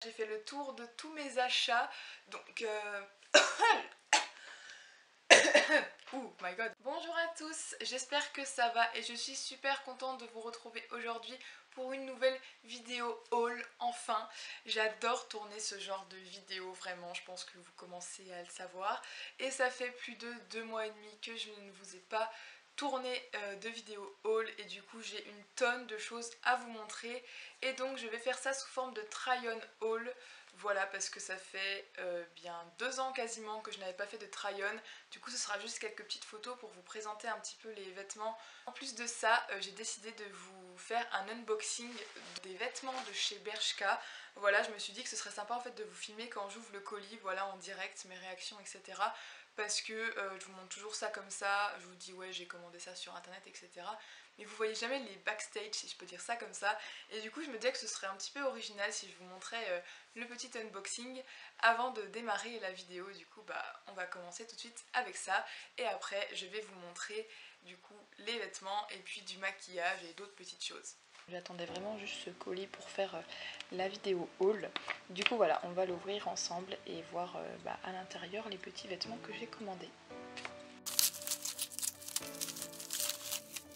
J'ai fait le tour de tous mes achats, donc oh my god. Bonjour à tous, j'espère que ça va et je suis super contente de vous retrouver aujourd'hui pour une nouvelle vidéo haul, enfin. J'adore tourner ce genre de vidéo, vraiment, je pense que vous commencez à le savoir. Et ça fait plus de 2 mois et demi que je ne vous ai pas tourné de vidéo haul et du coup j'ai une tonne de choses à vous montrer et donc je vais faire ça sous forme de try-on haul. Voilà, parce que ça fait bien 2 ans quasiment que je n'avais pas fait de try-on. Du coup ce sera juste quelques petites photos pour vous présenter un petit peu les vêtements. En plus de ça, j'ai décidé de vous faire un unboxing des vêtements de chez Bershka. Voilà, je me suis dit que ce serait sympa en fait de vous filmer quand j'ouvre le colis, voilà, en direct, mes réactions, etc. Parce que je vous montre toujours ça comme ça, je vous dis ouais j'ai commandé ça sur internet, etc. Mais vous voyez jamais les backstage, si je peux dire ça comme ça. Et du coup je me disais que ce serait un petit peu original si je vous montrais le petit unboxing avant de démarrer la vidéo. Du coup bah on va commencer tout de suite avec ça. Et après je vais vous montrer du coup les vêtements et puis du maquillage et d'autres petites choses. J'attendais vraiment juste ce colis pour faire la vidéo haul. Du coup voilà, on va l'ouvrir ensemble et voir à l'intérieur les petits vêtements que j'ai commandés.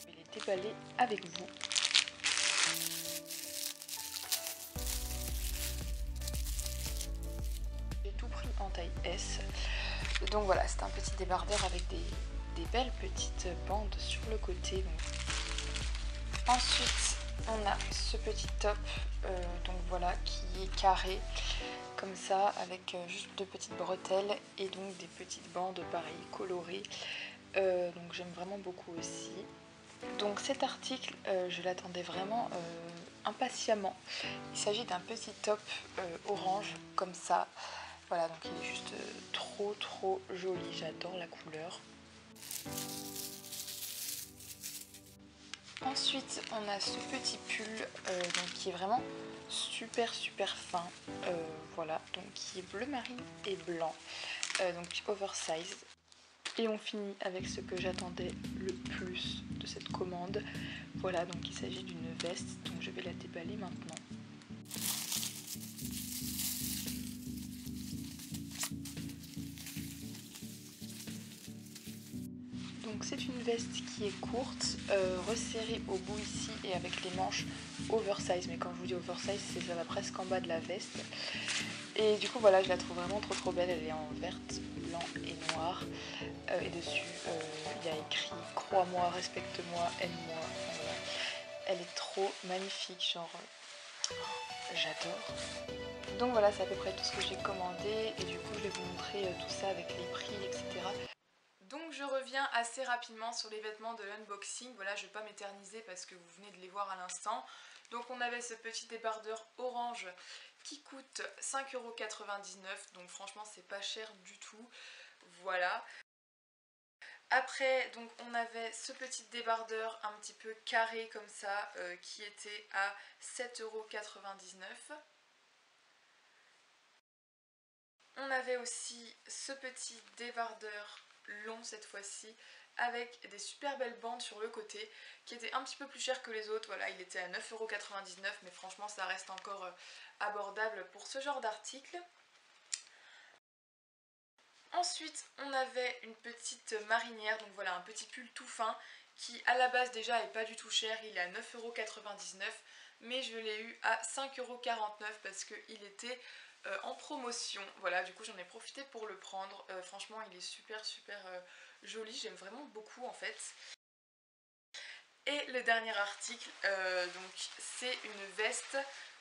Je vais les déballer avec vous. J'ai tout pris en taille S. Donc voilà, c'est un petit débardeur avec des belles petites bandes sur le côté. Ensuite, on a ce petit top, donc voilà, qui est carré comme ça, avec juste 2 petites bretelles et donc des petites bandes pareilles colorées. Donc j'aime vraiment beaucoup aussi. Donc cet article, je l'attendais vraiment impatiemment. Il s'agit d'un petit top orange comme ça. Voilà, donc il est juste trop joli, j'adore la couleur. Ensuite, on a ce petit pull donc, qui est vraiment super fin. Voilà, donc qui est bleu marine et blanc, donc oversize. Et on finit avec ce que j'attendais le plus de cette commande. Voilà, donc il s'agit d'une veste, donc je vais la déballer maintenant. Donc c'est une veste qui est courte, resserrée au bout ici et avec les manches oversize. Mais quand je vous dis oversize, ça va presque en bas de la veste. Et du coup voilà, je la trouve vraiment trop belle. Elle est en verte, blanc et noir. Et dessus, il y a écrit « Crois-moi, respecte-moi, aime-moi ». Voilà. Elle est trop magnifique, genre j'adore. Donc voilà, c'est à peu près tout ce que j'ai commandé. Et du coup, je vais vous montrer tout ça avec les prix, etc. Donc je reviens assez rapidement sur les vêtements de l'unboxing. Voilà, je ne vais pas m'éterniser parce que vous venez de les voir à l'instant. Donc on avait ce petit débardeur orange qui coûte 5,99 €. Donc franchement c'est pas cher du tout. Voilà. Après donc on avait ce petit débardeur un petit peu carré comme ça qui était à 7,99 €. On avait aussi ce petit débardeur long cette fois-ci avec des super belles bandes sur le côté qui étaient un petit peu plus cher que les autres. Voilà, il était à 9,99 € mais franchement ça reste encore abordable pour ce genre d'article. Ensuite on avait une petite marinière, donc voilà un petit pull tout fin qui à la base déjà est pas du tout cher, il est à 9,99 € mais je l'ai eu à 5,49 € parce qu'il était en promotion. Voilà, du coup j'en ai profité pour le prendre. Franchement il est super joli, j'aime vraiment beaucoup en fait. Et le dernier article, donc c'est une veste,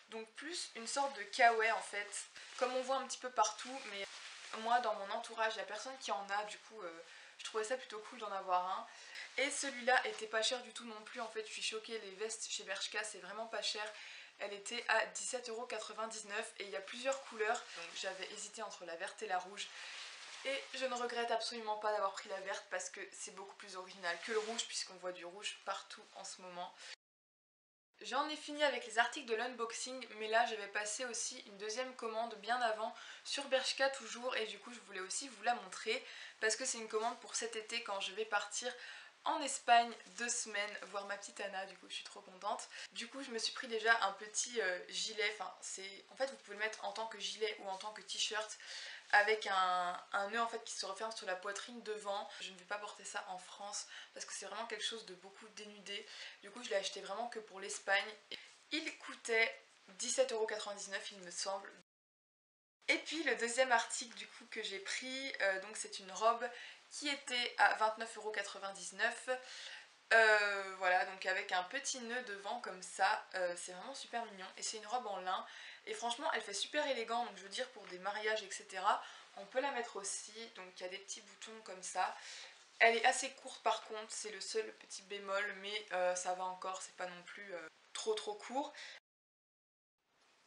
donc plus une sorte de kawaii en fait, comme on voit un petit peu partout, mais moi dans mon entourage il n'y a personne qui en a, du coup je trouvais ça plutôt cool d'en avoir un. Et celui-là était pas cher du tout non plus, en fait je suis choquée, les vestes chez Bershka c'est vraiment pas cher. Elle était à 17,99 € et il y a plusieurs couleurs, donc j'avais hésité entre la verte et la rouge. Et je ne regrette absolument pas d'avoir pris la verte parce que c'est beaucoup plus original que le rouge puisqu'on voit du rouge partout en ce moment. J'en ai fini avec les articles de l'unboxing, mais là j'avais passé aussi une deuxième commande bien avant sur Bershka toujours et du coup je voulais aussi vous la montrer parce que c'est une commande pour cet été quand je vais partir en Espagne 2 semaines voir ma petite Anna, du coup je suis trop contente. Du coup je me suis pris déjà un petit gilet, enfin c'est en fait vous pouvez le mettre en tant que gilet ou en tant que t-shirt avec un nœud en fait qui se referme sur la poitrine devant. Je ne vais pas porter ça en France parce que c'est vraiment quelque chose de beaucoup dénudé. Du coup je l'ai acheté vraiment que pour l'Espagne. Il coûtait 17,99 € il me semble. Et puis le deuxième article du coup que j'ai pris, donc c'est une robe qui était à 29,99 €. Voilà, donc avec un petit nœud devant comme ça, c'est vraiment super mignon. Et c'est une robe en lin. Et franchement elle fait super élégant, donc je veux dire pour des mariages etc. On peut la mettre aussi, donc il y a des petits boutons comme ça. Elle est assez courte par contre, c'est le seul petit bémol, mais ça va encore, c'est pas non plus trop court.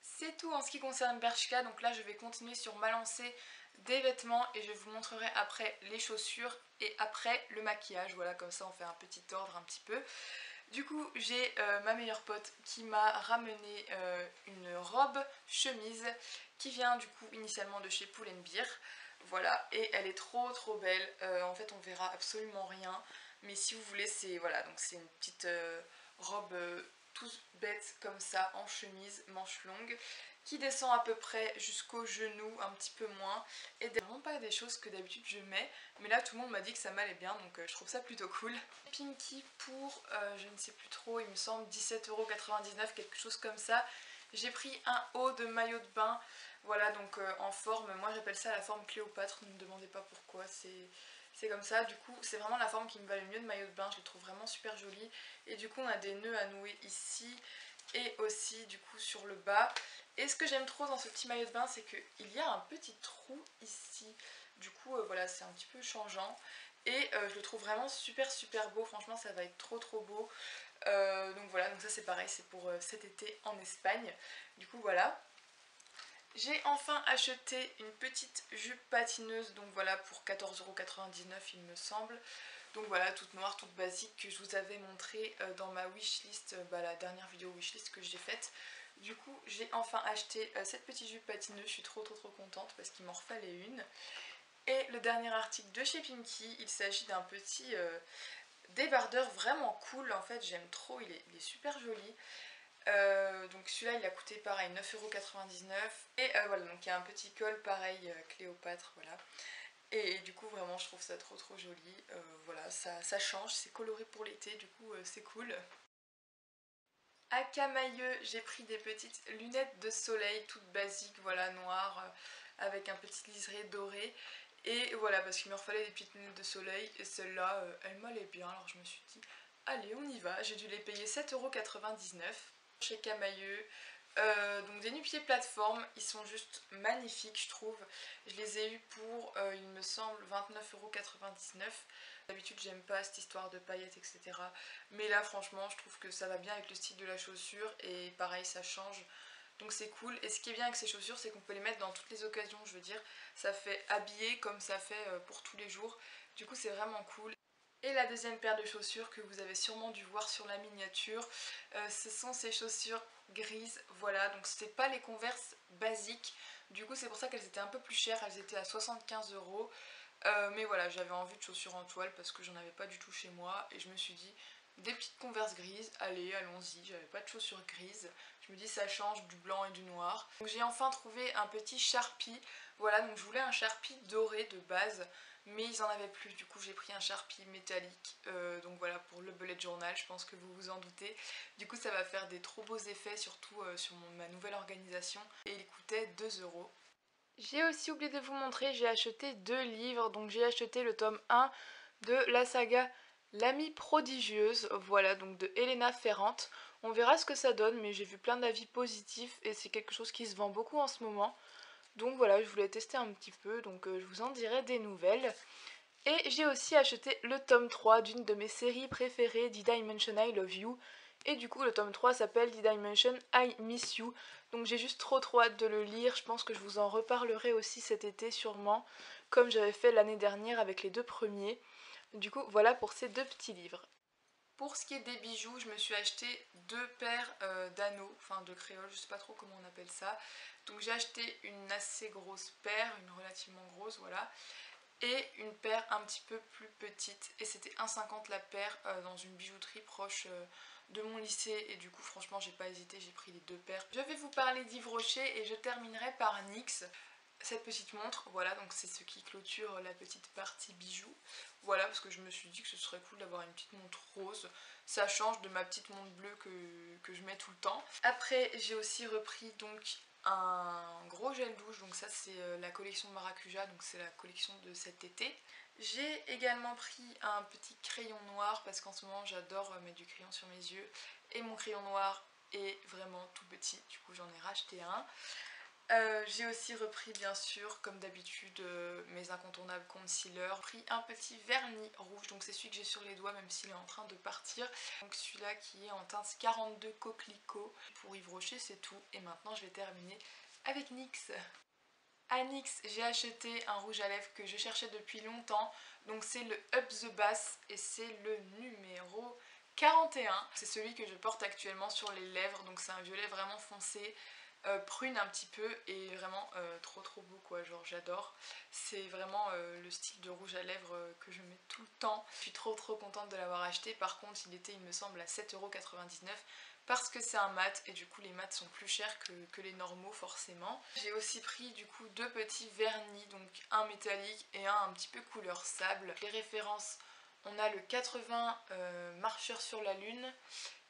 C'est tout en ce qui concerne Bershka, donc là je vais continuer sur ma lancée des vêtements et je vous montrerai après les chaussures et après le maquillage. Voilà, comme ça on fait un petit ordre un petit peu. Du coup j'ai ma meilleure pote qui m'a ramené une robe chemise qui vient du coup initialement de chez Pull & Bear. Voilà, et elle est trop belle. En fait on verra absolument rien, mais si vous voulez c'est voilà, donc c'est une petite robe toute bête comme ça en chemise manche longue qui descend à peu près jusqu'au genou, un petit peu moins, et c'est vraiment pas des choses que d'habitude je mets, mais là tout le monde m'a dit que ça m'allait bien, donc je trouve ça plutôt cool. Pinky pour, je ne sais plus trop, il me semble 17,99 €, quelque chose comme ça. J'ai pris un haut de maillot de bain, voilà, donc en forme, moi j'appelle ça la forme Cléopâtre, ne me demandez pas pourquoi, c'est comme ça. Du coup c'est vraiment la forme qui me va le mieux de maillot de bain, je le trouve vraiment super joli. Et du coup on a des nœuds à nouer ici et aussi du coup sur le bas. Et ce que j'aime trop dans ce petit maillot de bain, c'est qu'il y a un petit trou ici. Du coup voilà, c'est un petit peu changeant. Et je le trouve vraiment super beau, franchement ça va être trop beau. Donc voilà, donc ça c'est pareil, c'est pour cet été en Espagne. Du coup voilà. J'ai enfin acheté une petite jupe patineuse, donc voilà pour 14,99 € il me semble. Donc voilà, toute noire, toute basique, que je vous avais montré dans ma wishlist, la dernière vidéo wishlist que j'ai faite. Du coup j'ai enfin acheté cette petite jupe patineuse, je suis trop contente parce qu'il m'en refallait une. Et le dernier article de chez Pinky, il s'agit d'un petit débardeur vraiment cool, en fait j'aime trop, il est super joli. Donc celui-là il a coûté pareil 9,99 €. Et voilà, donc il y a un petit col pareil Cléopâtre, voilà. Et du coup vraiment je trouve ça trop joli. Voilà, ça change, c'est coloré pour l'été, du coup c'est cool. À Camailleux, j'ai pris des petites lunettes de soleil toutes basiques, voilà, noires, avec un petit liseré doré. Et voilà, parce qu'il me fallait des petites lunettes de soleil, et celle-là, elle m'allait bien, alors je me suis dit, allez, on y va. J'ai dû les payer 7,99 € chez Camailleux. Donc des nu-pieds plateforme, ils sont juste magnifiques je trouve. Je les ai eus pour, il me semble, 29,99 €. D'habitude j'aime pas cette histoire de paillettes etc. Mais là franchement je trouve que ça va bien avec le style de la chaussure et pareil ça change. Donc c'est cool. Et ce qui est bien avec ces chaussures c'est qu'on peut les mettre dans toutes les occasions, je veux dire. Ça fait habiller comme ça fait pour tous les jours. Du coup c'est vraiment cool. Et la deuxième paire de chaussures que vous avez sûrement dû voir sur la miniature, ce sont ces chaussures grises, voilà, donc c'était pas les Converse basiques, du coup c'est pour ça qu'elles étaient un peu plus chères, elles étaient à 75 €. Mais voilà, j'avais envie de chaussures en toile parce que j'en avais pas du tout chez moi et je me suis dit des petites Converse grises, allez allons-y, j'avais pas de chaussures grises, je me dis ça change du blanc et du noir. Donc j'ai enfin trouvé un petit Sharpie, voilà, donc je voulais un Sharpie doré de base mais ils en avaient plus, du coup j'ai pris un Sharpie métallique, donc voilà pour le bullet journal, je pense que vous vous en doutez. Du coup ça va faire des trop beaux effets, surtout sur ma nouvelle organisation, et il coûtait 2 €. J'ai aussi oublié de vous montrer, j'ai acheté 2 livres, donc j'ai acheté le tome 1 de la saga L'amie prodigieuse, voilà, donc de Elena Ferrante. On verra ce que ça donne, mais j'ai vu plein d'avis positifs et c'est quelque chose qui se vend beaucoup en ce moment. Donc voilà, je voulais tester un petit peu, donc je vous en dirai des nouvelles. Et j'ai aussi acheté le tome 3 d'une de mes séries préférées, D-Dimension I Love You. Et du coup le tome 3 s'appelle D-Dimension I Miss You. Donc j'ai juste trop hâte de le lire, je pense que je vous en reparlerai aussi cet été sûrement, comme j'avais fait l'année dernière avec les 2 premiers. Du coup voilà pour ces 2 petits livres. Pour ce qui est des bijoux, je me suis acheté 2 paires d'anneaux, enfin de créoles, je sais pas trop comment on appelle ça. Donc j'ai acheté une assez grosse paire, une relativement grosse, voilà. et une paire un petit peu plus petite et c'était 1,50 la paire dans une bijouterie proche de mon lycée et du coup franchement j'ai pas hésité, j'ai pris les deux paires. Je vais vous parler d'Yves Rocher et je terminerai par NYX. Cette petite montre, voilà, donc c'est ce qui clôture la petite partie bijoux. Voilà, parce que je me suis dit que ce serait cool d'avoir une petite montre rose. Ça change de ma petite montre bleue que je mets tout le temps. Après, j'ai aussi repris donc un gros gel douche, donc ça c'est la collection Maracuja, donc c'est la collection de cet été. J'ai également pris un petit crayon noir parce qu'en ce moment j'adore mettre du crayon sur mes yeux et mon crayon noir est vraiment tout petit, du coup j'en ai racheté un. J'ai aussi repris bien sûr comme d'habitude mes incontournables concealers. J'ai pris un petit vernis rouge, donc c'est celui que j'ai sur les doigts même s'il est en train de partir. Donc celui-là qui est en teinte 42 coquelicot. Pour Yves Rocher c'est tout et maintenant je vais terminer avec NYX. À NYX j'ai acheté un rouge à lèvres que je cherchais depuis longtemps. Donc c'est le Up the Bass et c'est le numéro 41. C'est celui que je porte actuellement sur les lèvres, donc c'est un violet vraiment foncé. Prune un petit peu et vraiment trop beau quoi, genre j'adore. C'est vraiment le style de rouge à lèvres que je mets tout le temps. Je suis trop contente de l'avoir acheté. Par contre il était il me semble à 7,99 € parce que c'est un mat et du coup les mats sont plus chers que les normaux forcément. J'ai aussi pris du coup deux petits vernis, donc un métallique et un petit peu couleur sable. Les références, on a le 80 marcheurs sur la lune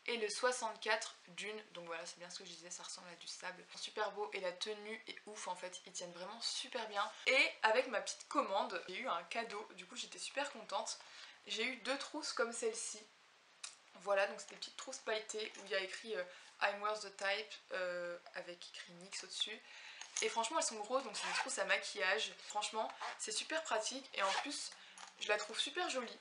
et le 64 dune, donc voilà c'est bien ce que je disais, ça ressemble à du sable. Super beau et la tenue est ouf en fait, ils tiennent vraiment super bien. Et avec ma petite commande, j'ai eu un cadeau, du coup j'étais super contente. J'ai eu deux trousses comme celle-ci. Voilà, donc c'est des petites trousses pailletées où il y a écrit I'm worth the type avec écrit NYX au-dessus. Et franchement elles sont grosses, donc c'est des trousses à maquillage. Franchement c'est super pratique et en plus je la trouve super jolie.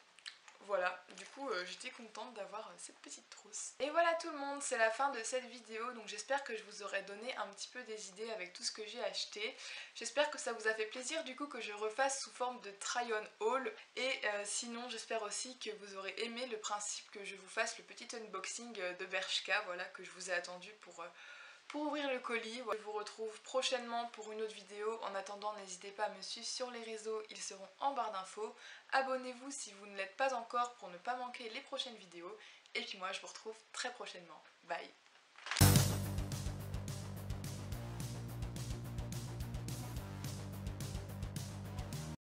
Voilà, du coup j'étais contente d'avoir cette petite trousse. Et voilà tout le monde, c'est la fin de cette vidéo, donc j'espère que je vous aurai donné un petit peu des idées avec tout ce que j'ai acheté. J'espère que ça vous a fait plaisir du coup que je refasse sous forme de try-on haul. Et sinon j'espère aussi que vous aurez aimé le principe que je vous fasse le petit unboxing de Bershka, voilà, que je vous ai attendu pour ouvrir le colis. Je vous retrouve prochainement pour une autre vidéo. En attendant, n'hésitez pas à me suivre sur les réseaux, ils seront en barre d'infos. Abonnez-vous si vous ne l'êtes pas encore pour ne pas manquer les prochaines vidéos. Et puis moi, je vous retrouve très prochainement. Bye!